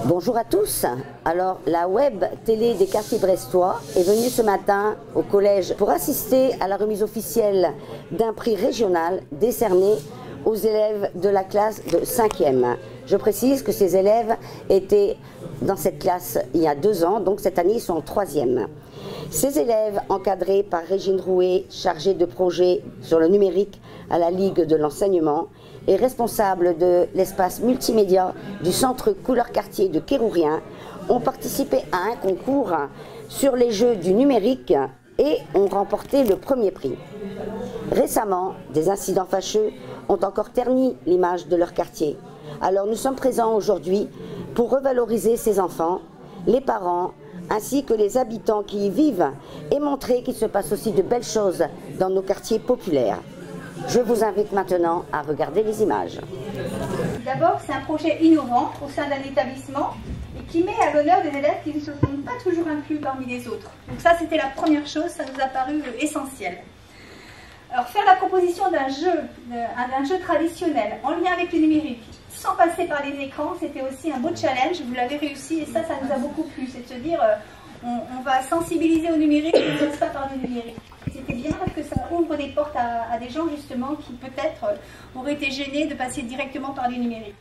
Bonjour à tous. Alors, la web télé des quartiers brestois est venue ce matin au collège pour assister à la remise officielle d'un prix régional décerné aux élèves de la classe de 5e. Je précise que ces élèves étaient dans cette classe il y a 2 ans, donc cette année ils sont en 3e. Ces élèves, encadrés par Régine Rouet, chargée de projet sur le numérique à la Ligue de l'enseignement, et responsable de l'espace multimédia du centre Couleur Quartier de Kérourien, ont participé à un concours sur les jeux du numérique et ont remporté le premier prix. Récemment, des incidents fâcheux ont encore terni l'image de leur quartier. Alors nous sommes présents aujourd'hui pour revaloriser ces enfants, les parents, ainsi que les habitants qui y vivent et montrer qu'il se passe aussi de belles choses dans nos quartiers populaires. Je vous invite maintenant à regarder les images. D'abord, c'est un projet innovant au sein d'un établissement et qui met à l'honneur des élèves qui ne se sont pas toujours inclus parmi les autres. Donc ça, c'était la première chose, ça nous a paru essentiel. Alors, faire la proposition d'un jeu traditionnel en lien avec le numérique, sans passer par les écrans, c'était aussi un beau challenge. Vous l'avez réussi et ça nous a beaucoup plu. C'est de se dire, on va sensibiliser au numérique, mais on ne passe pas par le numérique. C'était bien parce que ça ouvre des portes à des gens justement qui peut-être auraient été gênés de passer directement par le numérique.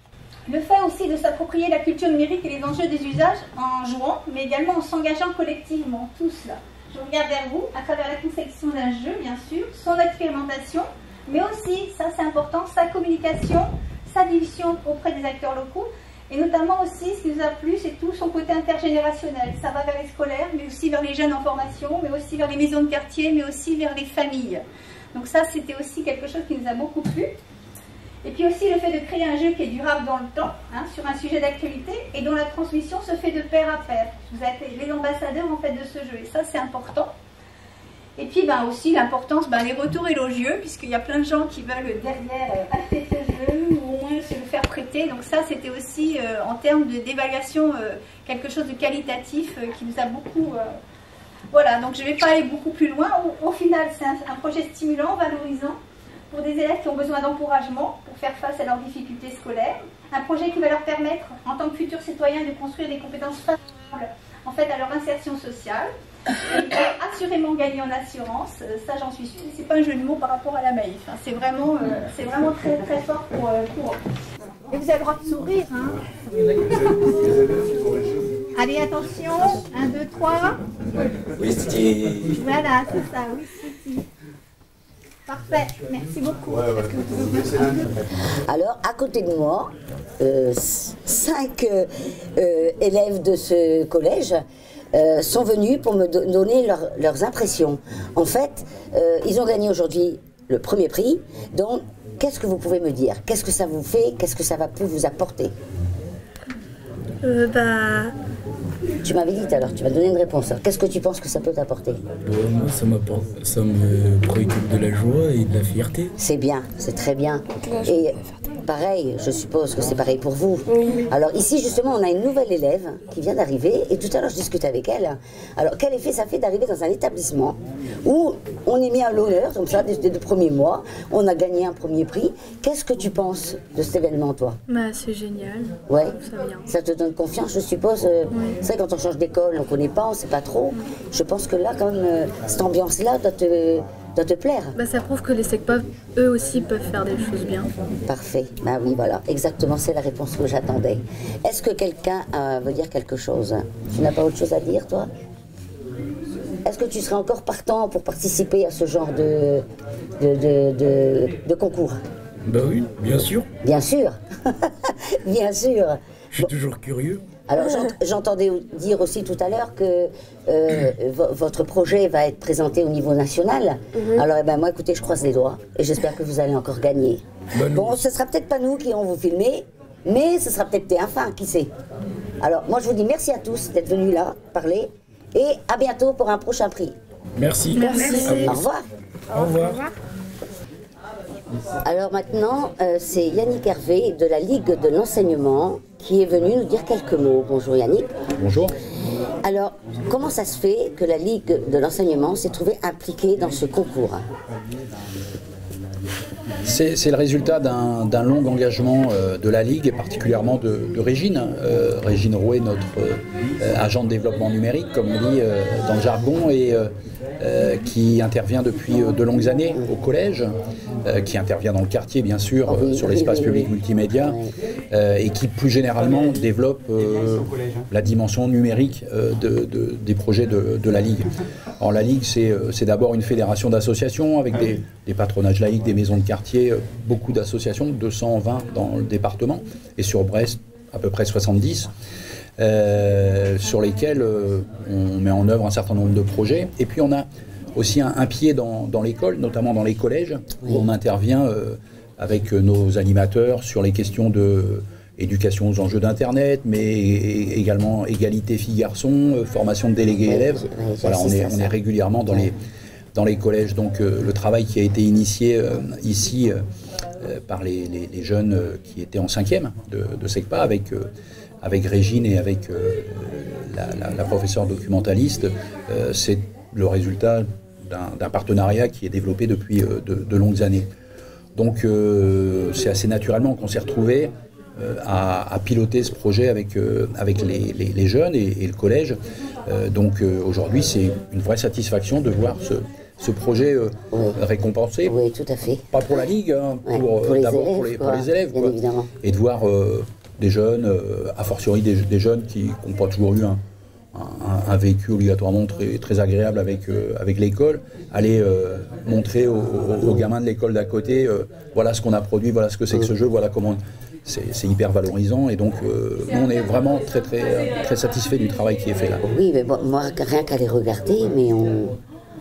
Le fait aussi de s'approprier la culture numérique et les enjeux des usages en jouant, mais également en s'engageant collectivement, tous là. Je regarde vers vous, à travers la conception d'un jeu, bien sûr, son expérimentation, mais aussi, ça c'est important, sa communication, sa diffusion auprès des acteurs locaux, et notamment aussi, ce qui nous a plu, c'est tout son côté intergénérationnel. Ça va vers les scolaires, mais aussi vers les jeunes en formation, mais aussi vers les maisons de quartier, mais aussi vers les familles. Donc ça, c'était aussi quelque chose qui nous a beaucoup plu. Et puis aussi le fait de créer un jeu qui est durable dans le temps, sur un sujet d'actualité, et dont la transmission se fait de pair à pair. Vous êtes les ambassadeurs en fait de ce jeu, et ça c'est important. Et puis aussi l'importance, les retours élogieux, puisqu'il y a plein de gens qui veulent derrière acheter ce jeu, ou au moins se le faire prêter. Donc ça c'était aussi en termes d'évaluation quelque chose de qualitatif qui nous a beaucoup... Voilà, donc je ne vais pas aller beaucoup plus loin. Au final c'est un projet stimulant, valorisant, pour des élèves qui ont besoin d'encouragement pour faire face à leurs difficultés scolaires. Un projet qui va leur permettre, en tant que futurs citoyens, de construire des compétences favorables en fait, à leur insertion sociale. Ils vont assurément gagner en assurance, ça j'en suis sûre. C'est pas un jeu de mots par rapport à la Maïf, c'est vraiment très très fort pour eux. Et vous avez le droit de sourire. Allez, attention, 1, 2, 3. Oui, c'était... Voilà, c'est ça, oui, c'est. Parfait, merci beaucoup. Alors, à côté de moi, 5 élèves de ce collège sont venus pour me donner leurs impressions. En fait, ils ont gagné aujourd'hui le premier prix. Donc, qu'est-ce que vous pouvez me dire? Qu'est-ce que ça vous fait? Qu'est-ce que ça va plus vous apporter? Tu m'avais dit tout à l'heure, tu m'as donné une réponse. Qu'est-ce que tu penses que ça peut t'apporter? Moi, ça me procure de la joie et de la fierté. C'est bien, c'est très bien. Et pareil, je suppose que c'est pareil pour vous. Oui. Alors ici, justement, on a une nouvelle élève qui vient d'arriver. Et tout à l'heure, je discutais avec elle. Alors, quel effet ça fait d'arriver dans un établissement où on est mis à l'honneur, comme ça, dès le premier mois. On a gagné un premier prix. Qu'est-ce que tu penses de cet événement, toi? C'est génial. Ouais. Ça te donne confiance, je suppose. Oui. C'est vrai, quand on change d'école, on ne connaît pas, on ne sait pas trop. Je pense que là, quand même, cette ambiance-là doit te plaire. Ça prouve que les SECPAV, eux aussi, peuvent faire des choses bien. Parfait. Oui, voilà. Exactement, c'est la réponse que j'attendais. Est-ce que quelqu'un veut dire quelque chose? Tu n'as pas autre chose à dire, toi? Est-ce que tu serais encore partant pour participer à ce genre de concours? Oui, bien sûr. Bien sûr. Bien sûr. Je suis toujours curieux. Alors j'entendais dire aussi tout à l'heure que votre projet va être présenté au niveau national. Alors moi écoutez, je croise les doigts et j'espère que vous allez encore gagner. Bon, ce sera peut-être pas nous qui allons vous filmer, mais ce sera peut-être TF1, qui sait. Alors moi je vous dis merci à tous d'être venus là parler et à bientôt pour un prochain prix. Merci. Au revoir. Au revoir. Alors maintenant, c'est Yannick Hervé de la Ligue de l'enseignement qui est venu nous dire quelques mots. Bonjour Yannick. Bonjour. Alors, comment ça se fait que la Ligue de l'enseignement s'est trouvée impliquée dans ce concours? C'est le résultat d'un long engagement de la Ligue et particulièrement de Régine. Régine Rouet, notre agent de développement numérique, comme on dit dans le jargon, et qui intervient depuis de longues années au collège, qui intervient dans le quartier bien sûr, sur l'espace public multimédia, et qui plus généralement développe la dimension numérique des projets de la Ligue. Alors la Ligue, c'est d'abord une fédération d'associations avec des patronages laïcs, des maisons de quartier, beaucoup d'associations, 220 dans le département, et sur Brest, à peu près 70, sur lesquels on met en œuvre un certain nombre de projets. Et puis on a aussi un pied dans l'école, notamment dans les collèges, où on intervient avec nos animateurs sur les questions de éducation aux enjeux d'Internet, mais également égalité filles-garçons, formation de délégués élèves. Voilà, on est régulièrement dans les collèges. Donc le travail qui a été initié ici par les jeunes qui étaient en 5e de SECPA avec Régine et avec la professeure documentaliste, c'est le résultat d'un partenariat qui est développé depuis de longues années. Donc c'est assez naturellement qu'on s'est retrouvés à piloter ce projet avec les jeunes et le collège. Donc aujourd'hui, c'est une vraie satisfaction de voir ce projet récompensé. Oui, tout à fait. Pas pour la Ligue, hein, d'abord pour les élèves. Bien évidemment. Et de voir des jeunes, a fortiori des jeunes qui n'ont pas toujours eu un vécu obligatoirement très agréable avec l'école, aller montrer aux gamins de l'école d'à côté, voilà ce qu'on a produit, voilà ce que c'est que ce jeu, voilà comment... C'est hyper valorisant et donc nous on est vraiment très satisfait du travail qui est fait là. Oui, mais bon, moi rien qu'à les regarder, mais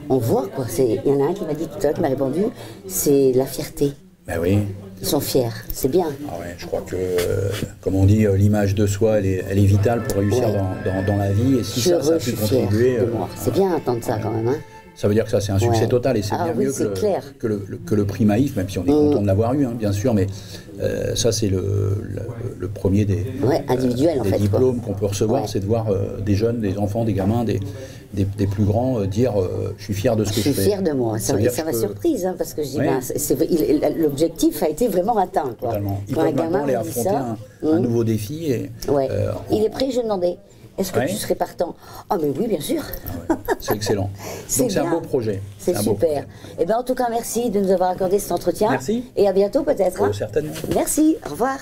on voit quoi. Il y en a un qui m'a dit tout à l'heure, qui m'a répondu, c'est la fierté. Ben oui. Ils sont fiers, c'est bien. Ah ouais, je crois que, comme on dit, l'image de soi, elle est vitale pour réussir dans la vie. Et si ça a pu contribuer... C'est bien d'entendre ça quand même. Hein. Ça veut dire que ça c'est un succès total et c'est bien mieux que le prix Maïf, même si on est content de l'avoir eu, hein, bien sûr, mais ça c'est le premier des diplômes qu'on peut recevoir, c'est de voir des jeunes, des enfants, des gamins, des plus grands dire je suis fier de ce que je fais. Je suis fier de moi, ça m'a surprise, hein, parce que je dis l'objectif a été vraiment atteint. Quoi. Totalement. Il peut maintenant aller affronter un nouveau défi. Et, il est prêt, je demandais. Est-ce que tu serais partant? Ah mais oui, bien sûr. Ah ouais, c'est excellent. Donc c'est un beau projet. C'est super. Et ben en tout cas, merci de nous avoir accordé cet entretien. Merci. Et à bientôt peut-être. Certainement. Merci, au revoir.